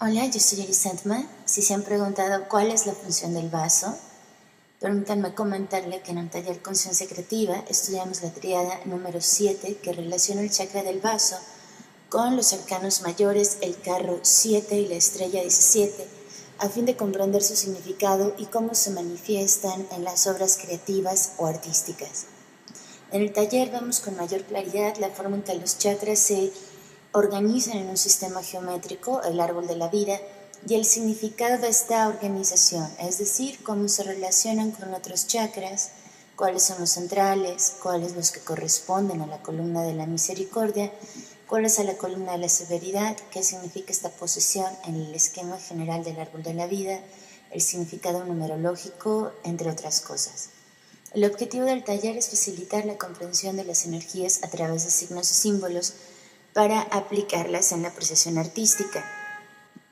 Hola, yo soy Yeri Sandman. Si se han preguntado cuál es la función del vaso, permítanme comentarle que en el taller Conciencia Creativa estudiamos la tríada número 7 que relaciona el chakra del vaso con los arcanos mayores, el carro 7 y la estrella 17, a fin de comprender su significado y cómo se manifiestan en las obras creativas o artísticas. En el taller vemos con mayor claridad la forma en que los chakras se organizan en un sistema geométrico, el árbol de la vida, y el significado de esta organización, es decir, cómo se relacionan con otros chakras, cuáles son los centrales, cuáles los que corresponden a la columna de la misericordia, cuáles a la columna de la severidad, qué significa esta posición en el esquema general del árbol de la vida, el significado numerológico, entre otras cosas. El objetivo del taller es facilitar la comprensión de las energías a través de signos y símbolos para aplicarlas en la apreciación artística.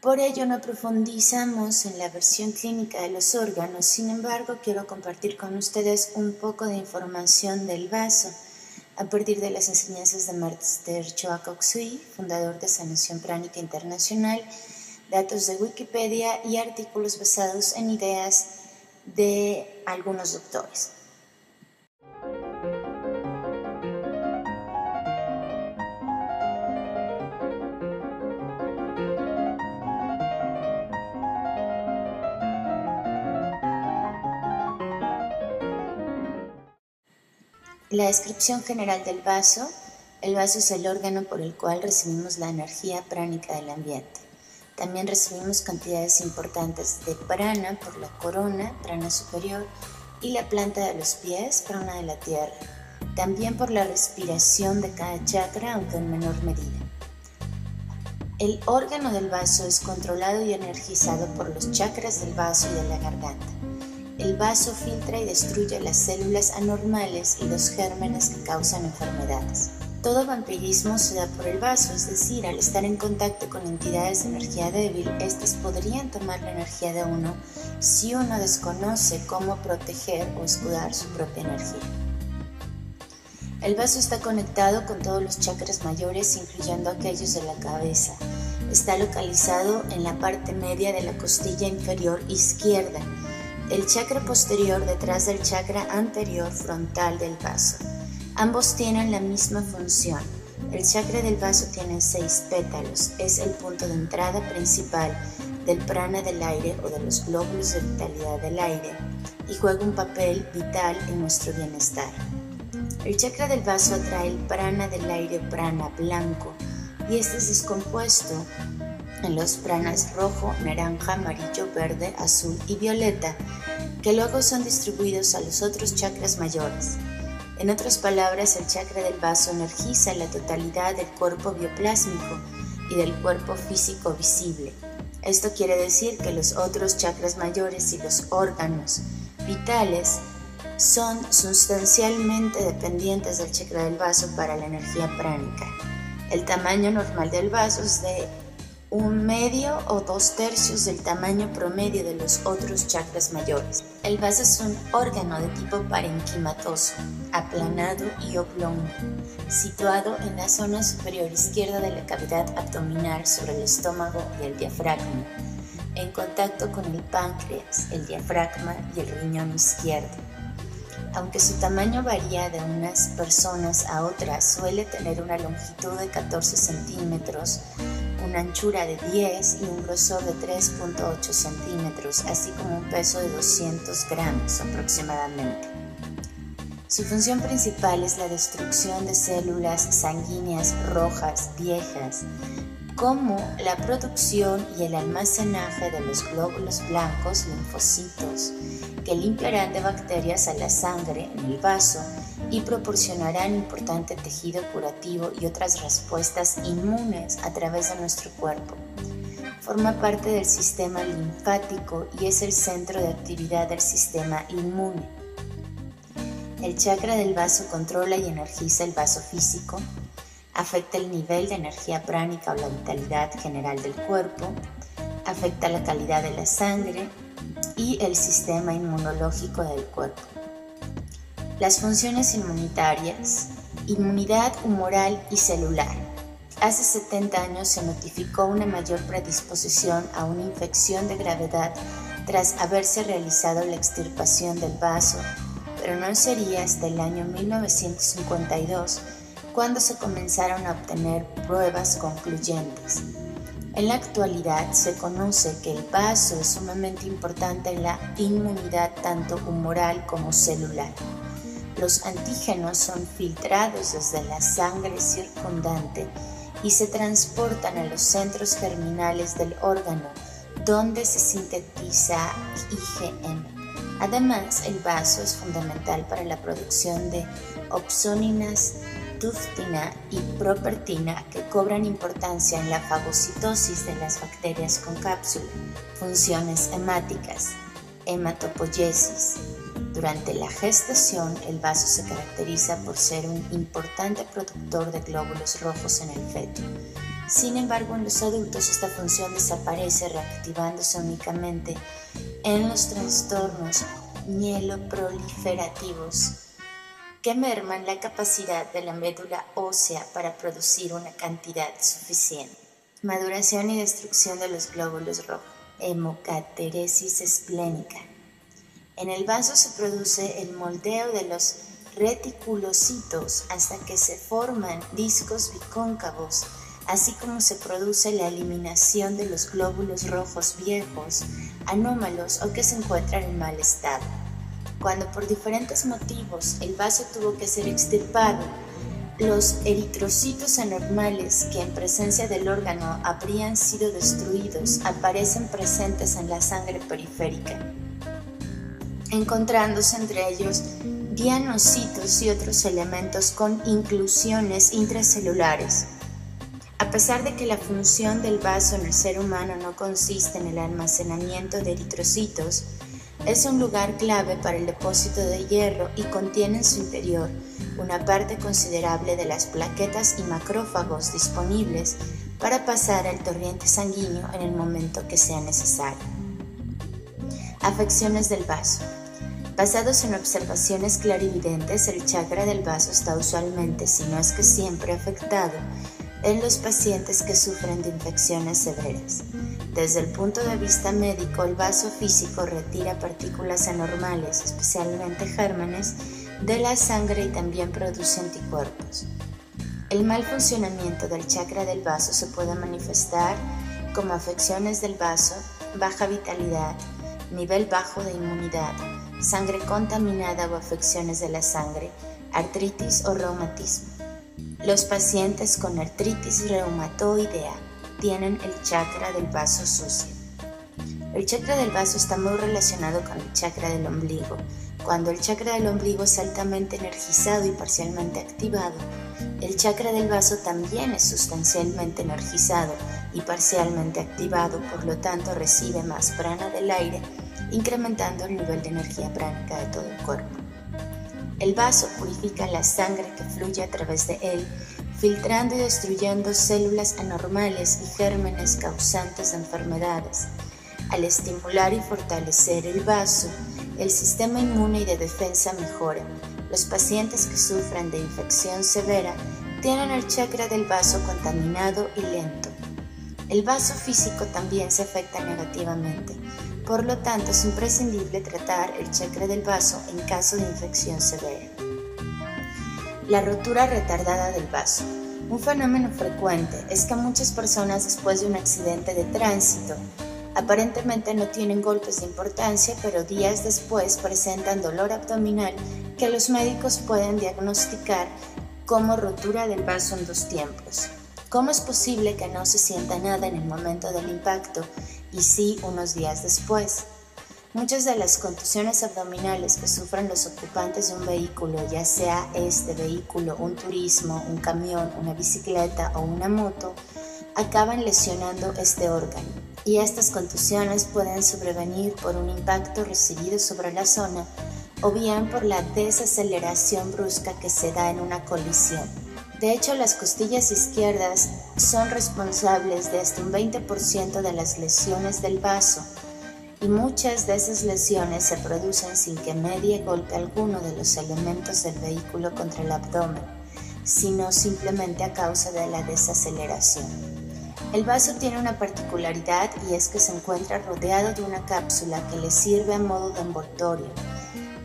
Por ello no profundizamos en la versión clínica de los órganos, sin embargo quiero compartir con ustedes un poco de información del vaso a partir de las enseñanzas de Master Choa Kok Sui, fundador de Sanación Pránica Internacional, datos de Wikipedia y artículos basados en ideas de algunos doctores. La descripción general del vaso. El vaso es el órgano por el cual recibimos la energía pránica del ambiente. También recibimos cantidades importantes de prana por la corona, prana superior, y la planta de los pies, prana de la tierra. También por la respiración de cada chakra, aunque en menor medida. El órgano del vaso es controlado y energizado por los chakras del vaso y de la garganta. El vaso filtra y destruye las células anormales y los gérmenes que causan enfermedades. Todo vampirismo se da por el vaso, es decir, al estar en contacto con entidades de energía débil, estas podrían tomar la energía de uno si uno desconoce cómo proteger o escudar su propia energía. El vaso está conectado con todos los chakras mayores, incluyendo aquellos de la cabeza. Está localizado en la parte media de la costilla inferior izquierda. El chakra posterior detrás del chakra anterior frontal del vaso. Ambos tienen la misma función. El chakra del vaso tiene 6 pétalos. Es el punto de entrada principal del prana del aire o de los glóbulos de vitalidad del aire y juega un papel vital en nuestro bienestar. El chakra del vaso atrae el prana del aire, prana blanco, y este es descompuesto en los pranas rojo, naranja, amarillo, verde, azul y violeta, que luego son distribuidos a los otros chakras mayores. En otras palabras, el chakra del vaso energiza la totalidad del cuerpo bioplásmico y del cuerpo físico visible. Esto quiere decir que los otros chakras mayores y los órganos vitales son sustancialmente dependientes del chakra del vaso para la energía pránica. El tamaño normal del vaso es de 1/2 o 2/3 del tamaño promedio de los otros chakras mayores. El vaso es un órgano de tipo parenquimatoso, aplanado y oblongo, situado en la zona superior izquierda de la cavidad abdominal sobre el estómago y el diafragma, en contacto con el páncreas, el diafragma y el riñón izquierdo. Aunque su tamaño varía de unas personas a otras, suele tener una longitud de 14 centímetros, una anchura de 10 y un grosor de 3.8 centímetros, así como un peso de 200 gramos aproximadamente. Su función principal es la destrucción de células sanguíneas rojas viejas, como la producción y el almacenaje de los glóbulos blancos, linfocitos, que limpiarán de bacterias a la sangre en el vaso y proporcionarán importante tejido curativo y otras respuestas inmunes a través de nuestro cuerpo. Forma parte del sistema linfático y es el centro de actividad del sistema inmune. El chakra del vaso controla y energiza el vaso físico, afecta el nivel de energía pránica o la vitalidad general del cuerpo, afecta la calidad de la sangre y el sistema inmunológico del cuerpo. Las funciones inmunitarias, inmunidad humoral y celular. Hace 70 años se notificó una mayor predisposición a una infección de gravedad tras haberse realizado la extirpación del vaso, pero no sería hasta el año 1952 cuando se comenzaron a obtener pruebas concluyentes. En la actualidad se conoce que el vaso es sumamente importante en la inmunidad tanto humoral como celular. Los antígenos son filtrados desde la sangre circundante y se transportan a los centros germinales del órgano, donde se sintetiza IgM. Además, el vaso es fundamental para la producción de opsoninas, tuftina y propertina que cobran importancia en la fagocitosis de las bacterias con cápsula, funciones hemáticas, hematopoiesis. Durante la gestación, el vaso se caracteriza por ser un importante productor de glóbulos rojos en el feto. Sin embargo, en los adultos esta función desaparece, reactivándose únicamente en los trastornos mieloproliferativos que merman la capacidad de la médula ósea para producir una cantidad suficiente. Maduración y destrucción de los glóbulos rojos. Hemocateresis esplénica. En el vaso se produce el moldeo de los reticulocitos hasta que se forman discos bicóncavos, así como se produce la eliminación de los glóbulos rojos viejos, anómalos o que se encuentran en mal estado. Cuando por diferentes motivos el vaso tuvo que ser extirpado, los eritrocitos anormales que en presencia del órgano habrían sido destruidos aparecen presentes en la sangre periférica, encontrándose entre ellos dianocitos y otros elementos con inclusiones intracelulares. A pesar de que la función del vaso en el ser humano no consiste en el almacenamiento de eritrocitos, es un lugar clave para el depósito de hierro y contiene en su interior una parte considerable de las plaquetas y macrófagos disponibles para pasar al torrente sanguíneo en el momento que sea necesario. Afecciones del vaso. Basados en observaciones clarividentes, el chakra del vaso está usualmente, si no es que siempre, afectado en los pacientes que sufren de infecciones severas. Desde el punto de vista médico, el vaso físico retira partículas anormales, especialmente gérmenes, de la sangre y también produce anticuerpos. El mal funcionamiento del chakra del vaso se puede manifestar como afecciones del vaso, baja vitalidad, nivel bajo de inmunidad, sangre contaminada o afecciones de la sangre, artritis o reumatismo. Los pacientes con artritis reumatoidea tienen el chakra del vaso sucio. El chakra del vaso está muy relacionado con el chakra del ombligo. Cuando el chakra del ombligo es altamente energizado y parcialmente activado, el chakra del vaso también es sustancialmente energizado y parcialmente activado, por lo tanto recibe más prana del aire, incrementando el nivel de energía pránica de todo el cuerpo. El vaso purifica la sangre que fluye a través de él, filtrando y destruyendo células anormales y gérmenes causantes de enfermedades. Al estimular y fortalecer el vaso, el sistema inmune y de defensa mejora. Los pacientes que sufren de infección severa tienen el chakra del vaso contaminado y lento. El vaso físico también se afecta negativamente. Por lo tanto, es imprescindible tratar el chakra del vaso en caso de infección severa. La rotura retardada del vaso. Un fenómeno frecuente es que muchas personas, después de un accidente de tránsito, aparentemente no tienen golpes de importancia, pero días después presentan dolor abdominal que los médicos pueden diagnosticar como rotura del vaso en dos tiempos. ¿Cómo es posible que no se sienta nada en el momento del impacto y sí unos días después? Muchas de las contusiones abdominales que sufren los ocupantes de un vehículo, ya sea este vehículo un turismo, un camión, una bicicleta o una moto, acaban lesionando este órgano. Y estas contusiones pueden sobrevenir por un impacto recibido sobre la zona o bien por la desaceleración brusca que se da en una colisión. De hecho, las costillas izquierdas son responsables de hasta un 20% de las lesiones del vaso, y muchas de esas lesiones se producen sin que medie golpe alguno de los elementos del vehículo contra el abdomen. sino simplemente a causa de la desaceleración. El vaso tiene una particularidad y es que se encuentra rodeado de una cápsula que le sirve a modo de envoltorio,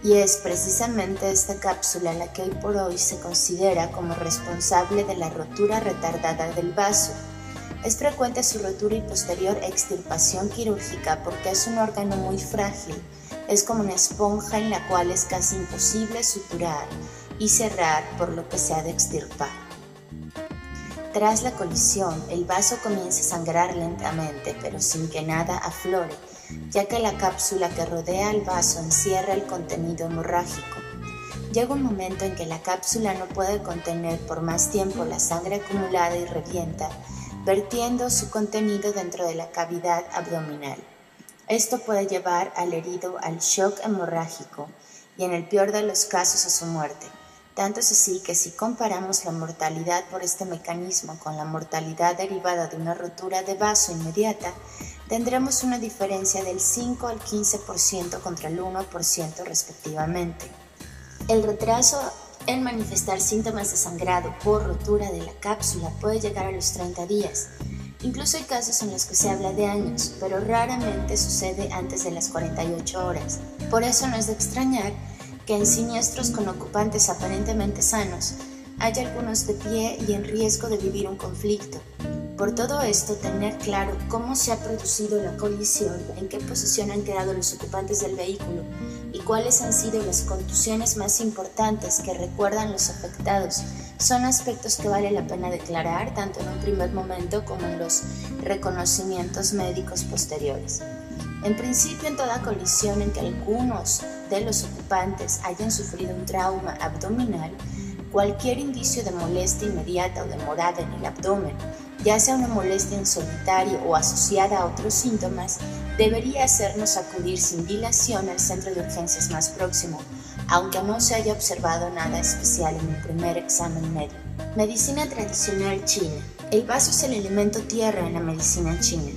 y es precisamente esta cápsula la que hoy por hoy se considera como responsable de la rotura retardada del vaso. Es frecuente su rotura y posterior extirpación quirúrgica porque es un órgano muy frágil, es como una esponja en la cual es casi imposible suturar y cerrar, por lo que se ha de extirpar. Tras la colisión, el vaso comienza a sangrar lentamente, pero sin que nada aflore, ya que la cápsula que rodea al vaso encierra el contenido hemorrágico. Llega un momento en que la cápsula no puede contener por más tiempo la sangre acumulada y revienta, vertiendo su contenido dentro de la cavidad abdominal. Esto puede llevar al herido al shock hemorrágico y en el peor de los casos a su muerte. Tanto es así que si comparamos la mortalidad por este mecanismo con la mortalidad derivada de una rotura de vaso inmediata, tendremos una diferencia del 5 al 15% contra el 1% respectivamente. El retraso en manifestar síntomas de sangrado por rotura de la cápsula puede llegar a los 30 días. Incluso hay casos en los que se habla de años, pero raramente sucede antes de las 48 horas. Por eso no es de extrañar que en siniestros con ocupantes aparentemente sanos haya algunos de pie y en riesgo de vivir un conflicto. Por todo esto, tener claro cómo se ha producido la colisión, en qué posición han quedado los ocupantes del vehículo y cuáles han sido las contusiones más importantes que recuerdan los afectados son aspectos que vale la pena declarar tanto en un primer momento como en los reconocimientos médicos posteriores. En principio, en toda colisión en que algunos de los ocupantes hayan sufrido un trauma abdominal, cualquier indicio de molestia inmediata o demorada en el abdomen, ya sea una molestia en solitario o asociada a otros síntomas, debería hacernos acudir sin dilación al centro de urgencias más próximo, aunque no se haya observado nada especial en el primer examen médico. Medicina tradicional china. El vaso es el elemento tierra en la medicina china.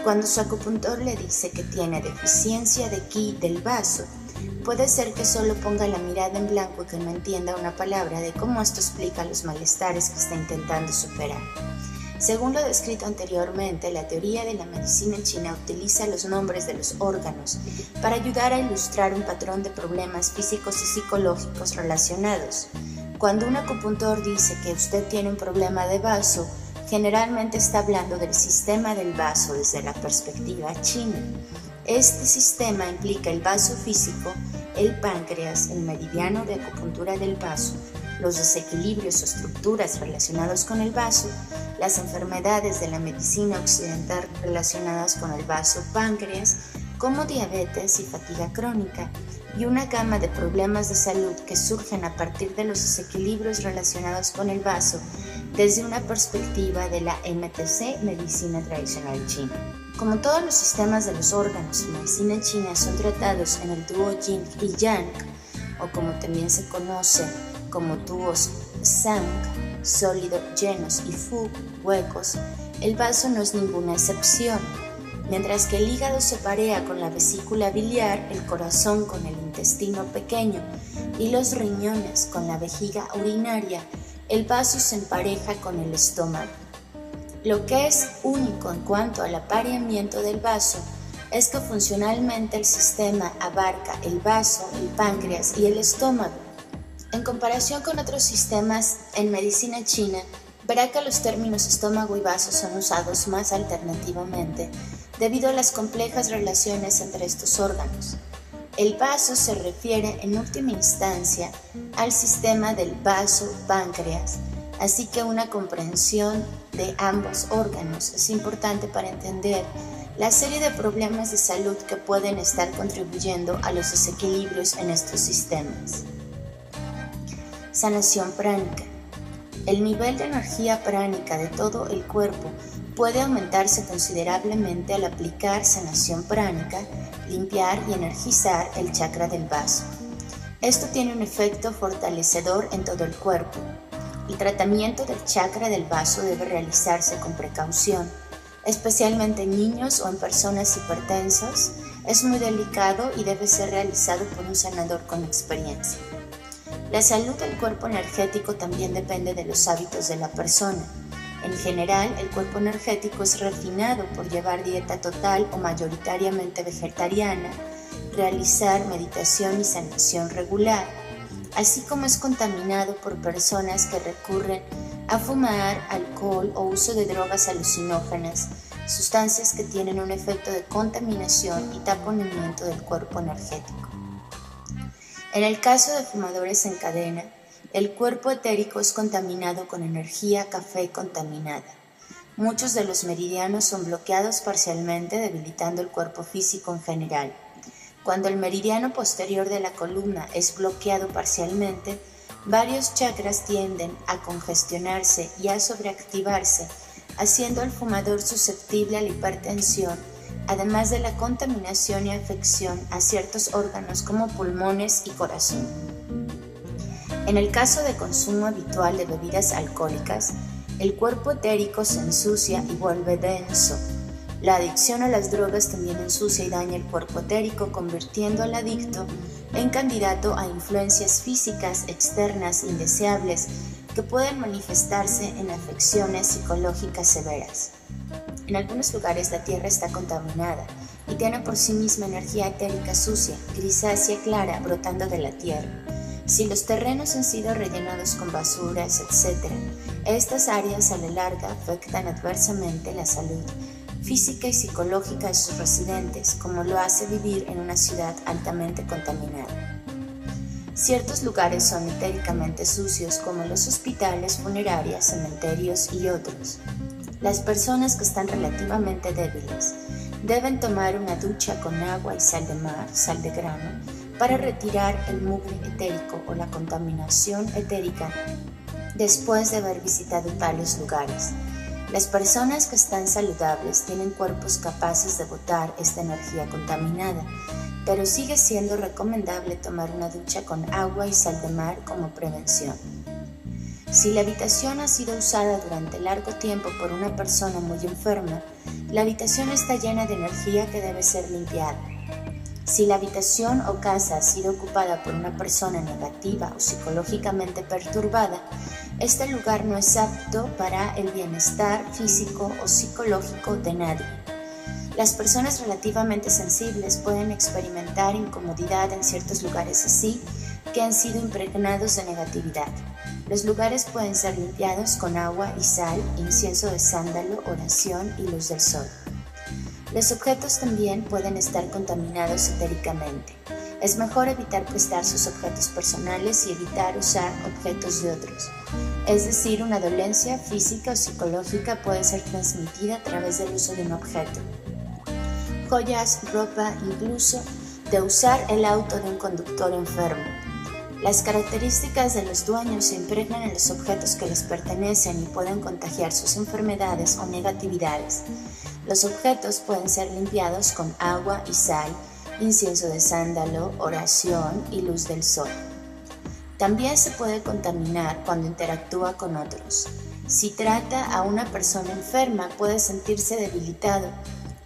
Cuando su acupuntor le dice que tiene deficiencia de ki del vaso, puede ser que solo ponga la mirada en blanco y que no entienda una palabra de cómo esto explica los malestares que está intentando superar. Según lo descrito anteriormente, la teoría de la medicina china utiliza los nombres de los órganos para ayudar a ilustrar un patrón de problemas físicos y psicológicos relacionados. Cuando un acupuntor dice que usted tiene un problema de vaso, generalmente está hablando del sistema del vaso desde la perspectiva china. Este sistema implica el vaso físico, el páncreas, el meridiano de acupuntura del vaso, los desequilibrios o estructuras relacionados con el vaso, las enfermedades de la medicina occidental relacionadas con el vaso páncreas, como diabetes y fatiga crónica, y una gama de problemas de salud que surgen a partir de los desequilibrios relacionados con el vaso desde una perspectiva de la MTC, medicina tradicional china. Como todos los sistemas de los órganos en medicina china son tratados en el dúo yin y yang, o como también se conoce como dúos Sang, sólido, llenos, y Fu, huecos, el vaso no es ninguna excepción. Mientras que el hígado se parea con la vesícula biliar, el corazón con el intestino pequeño y los riñones con la vejiga urinaria, el vaso se empareja con el estómago. Lo que es único en cuanto al apareamiento del vaso es que funcionalmente el sistema abarca el vaso, el páncreas y el estómago. En comparación con otros sistemas en medicina china, verá que los términos estómago y vaso son usados más alternativamente debido a las complejas relaciones entre estos órganos. El vaso se refiere en última instancia al sistema del vaso-páncreas, así que una comprensión de ambos órganos es importante para entender la serie de problemas de salud que pueden estar contribuyendo a los desequilibrios en estos sistemas. Sanación pránica. El nivel de energía pránica de todo el cuerpo puede aumentarse considerablemente al aplicar sanación pránica, limpiar y energizar el chakra del vaso. Esto tiene un efecto fortalecedor en todo el cuerpo. El tratamiento del chakra del vaso debe realizarse con precaución, especialmente en niños o en personas hipertensas. Es muy delicado y debe ser realizado por un sanador con experiencia. La salud del cuerpo energético también depende de los hábitos de la persona. En general, el cuerpo energético es refinado por llevar dieta total o mayoritariamente vegetariana, realizar meditación y sanación regular, así como es contaminado por personas que recurren a fumar, alcohol o uso de drogas alucinógenas, sustancias que tienen un efecto de contaminación y taponamiento del cuerpo energético. En el caso de fumadores en cadena, el cuerpo etérico es contaminado con energía café contaminada. Muchos de los meridianos son bloqueados parcialmente, debilitando el cuerpo físico en general. Cuando el meridiano posterior de la columna es bloqueado parcialmente, varios chakras tienden a congestionarse y a sobreactivarse, haciendo al fumador susceptible a la hipertensión, además de la contaminación y afección a ciertos órganos como pulmones y corazón. En el caso de consumo habitual de bebidas alcohólicas, el cuerpo etérico se ensucia y vuelve denso. La adicción a las drogas también ensucia y daña el cuerpo etérico, convirtiendo al adicto en candidato a influencias físicas externas indeseables que pueden manifestarse en afecciones psicológicas severas. En algunos lugares la tierra está contaminada y tiene por sí misma energía etérica sucia, grisácea clara, brotando de la tierra. Si los terrenos han sido rellenados con basuras, etc., estas áreas a la larga afectan adversamente la salud física y psicológica de sus residentes, como lo hace vivir en una ciudad altamente contaminada. Ciertos lugares son etéricamente sucios, como los hospitales, funerarias, cementerios y otros. Las personas que están relativamente débiles deben tomar una ducha con agua y sal de mar, sal de grano, para retirar el mugre etérico o la contaminación etérica después de haber visitado tales lugares. Las personas que están saludables tienen cuerpos capaces de botar esta energía contaminada, pero sigue siendo recomendable tomar una ducha con agua y sal de mar como prevención. Si la habitación ha sido usada durante largo tiempo por una persona muy enferma, la habitación está llena de energía que debe ser limpiada. Si la habitación o casa ha sido ocupada por una persona negativa o psicológicamente perturbada, este lugar no es apto para el bienestar físico o psicológico de nadie. Las personas relativamente sensibles pueden experimentar incomodidad en ciertos lugares así que han sido impregnados de negatividad. Los lugares pueden ser limpiados con agua y sal, incienso de sándalo, oración y luz del sol. Los objetos también pueden estar contaminados etéricamente. Es mejor evitar prestar sus objetos personales y evitar usar objetos de otros. Es decir, una dolencia física o psicológica puede ser transmitida a través del uso de un objeto. Joyas, ropa, incluso de usar el auto de un conductor enfermo. Las características de los dueños se impregnan en los objetos que les pertenecen y pueden contagiar sus enfermedades o negatividades. Los objetos pueden ser limpiados con agua y sal, incienso de sándalo, oración y luz del sol. También se puede contaminar cuando interactúa con otros. Si trata a una persona enferma, puede sentirse debilitado,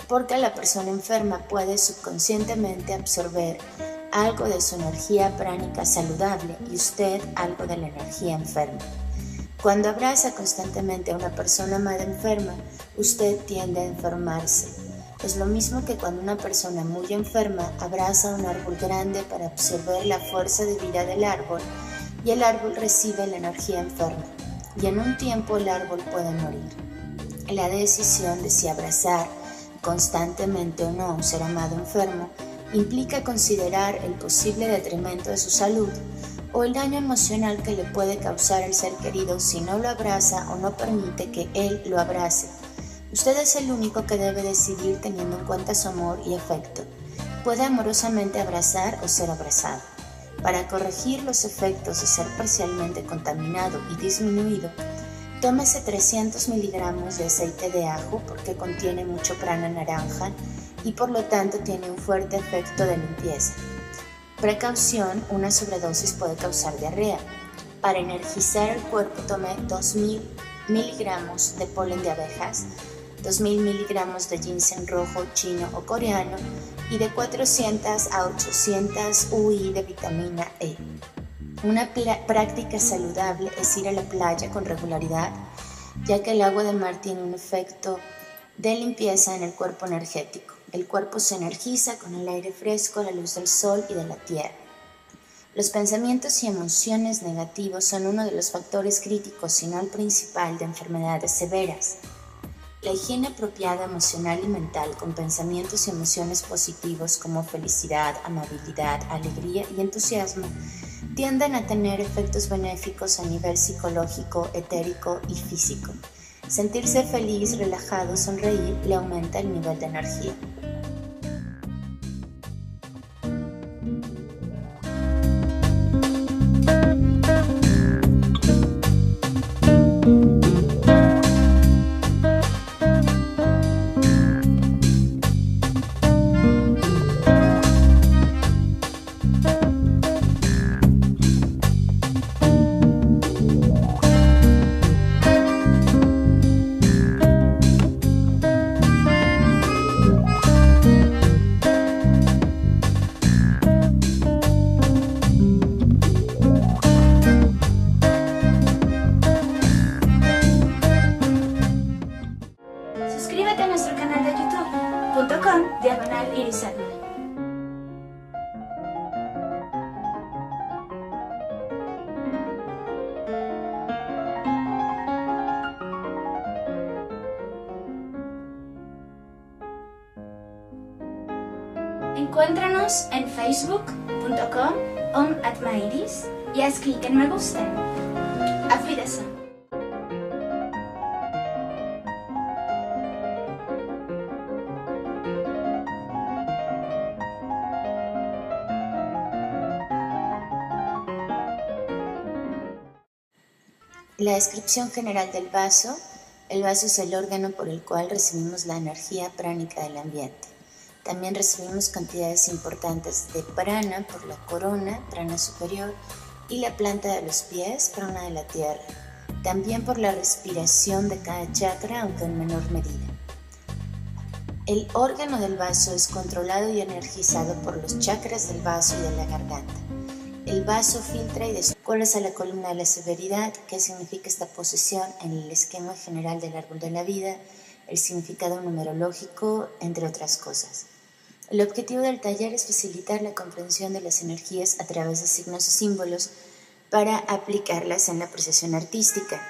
porque la persona enferma puede subconscientemente absorber algo de su energía pránica saludable y usted algo de la energía enferma. Cuando abraza constantemente a una persona amada enferma, usted tiende a enfermarse. Es lo mismo que cuando una persona muy enferma abraza a un árbol grande para absorber la fuerza de vida del árbol y el árbol recibe la energía enferma y en un tiempo el árbol puede morir. La decisión de si abrazar constantemente o no a un ser amado enfermo implica considerar el posible detrimento de su salud o el daño emocional que le puede causar el ser querido si no lo abraza o no permite que él lo abrace. Usted es el único que debe decidir teniendo en cuenta su amor y afecto. Puede amorosamente abrazar o ser abrazado. Para corregir los efectos de ser parcialmente contaminado y disminuido, tómese 300 miligramos de aceite de ajo porque contiene mucho prana naranja y por lo tanto tiene un fuerte efecto de limpieza. Precaución, una sobredosis puede causar diarrea. Para energizar el cuerpo tome 2000 miligramos de polen de abejas, 2000 miligramos de ginseng rojo, chino o coreano y de 400 a 800 UI de vitamina E. Una práctica saludable es ir a la playa con regularidad, ya que el agua de mar tiene un efecto de limpieza en el cuerpo energético. El cuerpo se energiza con el aire fresco, la luz del sol y de la tierra. Los pensamientos y emociones negativos son uno de los factores críticos, si no el principal, de enfermedades severas. La higiene apropiada emocional y mental con pensamientos y emociones positivos como felicidad, amabilidad, alegría y entusiasmo tienden a tener efectos benéficos a nivel psicológico, etérico y físico. Sentirse feliz, relajado, sonreír le aumenta el nivel de energía. Suscríbete a nuestro canal de youtube.com/irisadna. Encuéntranos en facebook.com/atmairis y haz clic en me gusta. Auf Wiedersehen. La descripción general del vaso. El vaso es el órgano por el cual recibimos la energía pránica del ambiente. También recibimos cantidades importantes de prana por la corona, prana superior, y la planta de los pies, prana de la tierra. También por la respiración de cada chakra, aunque en menor medida. El órgano del vaso es controlado y energizado por los chakras del vaso y de la garganta. El vaso filtra y descuelga a la columna de la severidad, que significa esta posición en el esquema general del árbol de la vida, el significado numerológico, entre otras cosas. El objetivo del taller es facilitar la comprensión de las energías a través de signos y símbolos para aplicarlas en la apreciación artística.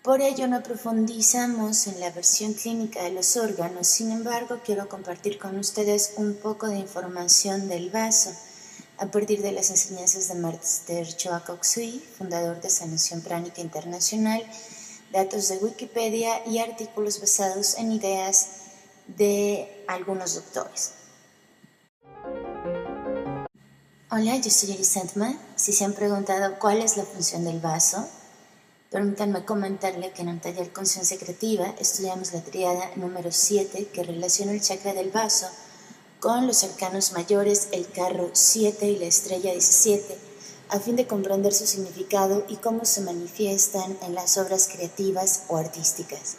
Por ello no profundizamos en la versión clínica de los órganos, sin embargo quiero compartir con ustedes un poco de información del vaso, a partir de las enseñanzas de Master Choa Kok Sui, fundador de Sanación Pránica Internacional, datos de Wikipedia y artículos basados en ideas de algunos doctores. Hola, yo soy Elisandma. Si se han preguntado cuál es la función del vaso, permítanme comentarle que en un taller Conciencia Creativa estudiamos la tríada número 7 que relaciona el chakra del vaso con los arcanos mayores, el carro 7 y la estrella 17, a fin de comprender su significado y cómo se manifiestan en las obras creativas o artísticas.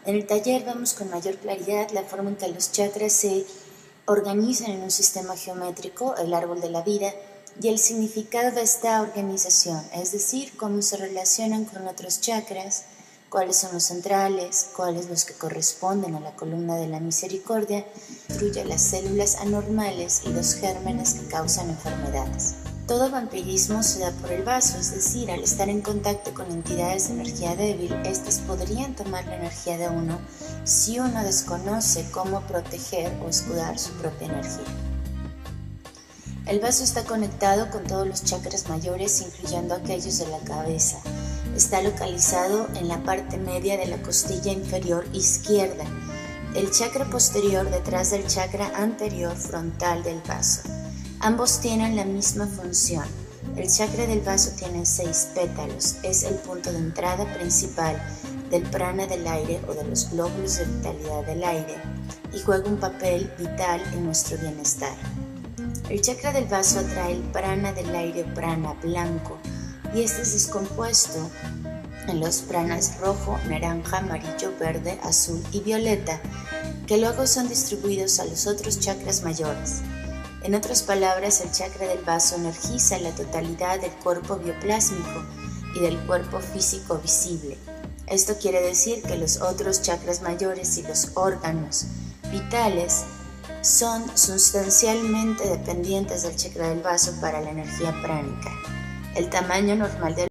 En el taller vemos con mayor claridad la forma en que los chakras se organizan en un sistema geométrico, el árbol de la vida, y el significado de esta organización, es decir, cómo se relacionan con otros chakras, cuáles son los centrales, cuáles los que corresponden a la columna de la misericordia, destruye las células anormales y los gérmenes que causan enfermedades. Todo vampirismo se da por el vaso, es decir, al estar en contacto con entidades de energía débil, estas podrían tomar la energía de uno si uno desconoce cómo proteger o escudar su propia energía. El vaso está conectado con todos los chakras mayores, incluyendo aquellos de la cabeza. Está localizado en la parte media de la costilla inferior izquierda, el chakra posterior detrás del chakra anterior frontal del vaso. Ambos tienen la misma función. El chakra del vaso tiene 6 pétalos, es el punto de entrada principal del prana del aire o de los glóbulos de vitalidad del aire y juega un papel vital en nuestro bienestar. El chakra del vaso atrae el prana del aire, prana blanco, y este es descompuesto en los pranas rojo, naranja, amarillo, verde, azul y violeta, que luego son distribuidos a los otros chakras mayores. En otras palabras, el chakra del vaso energiza la totalidad del cuerpo bioplásmico y del cuerpo físico visible. Esto quiere decir que los otros chakras mayores y los órganos vitales son sustancialmente dependientes del chakra del vaso para la energía pránica. El tamaño normal del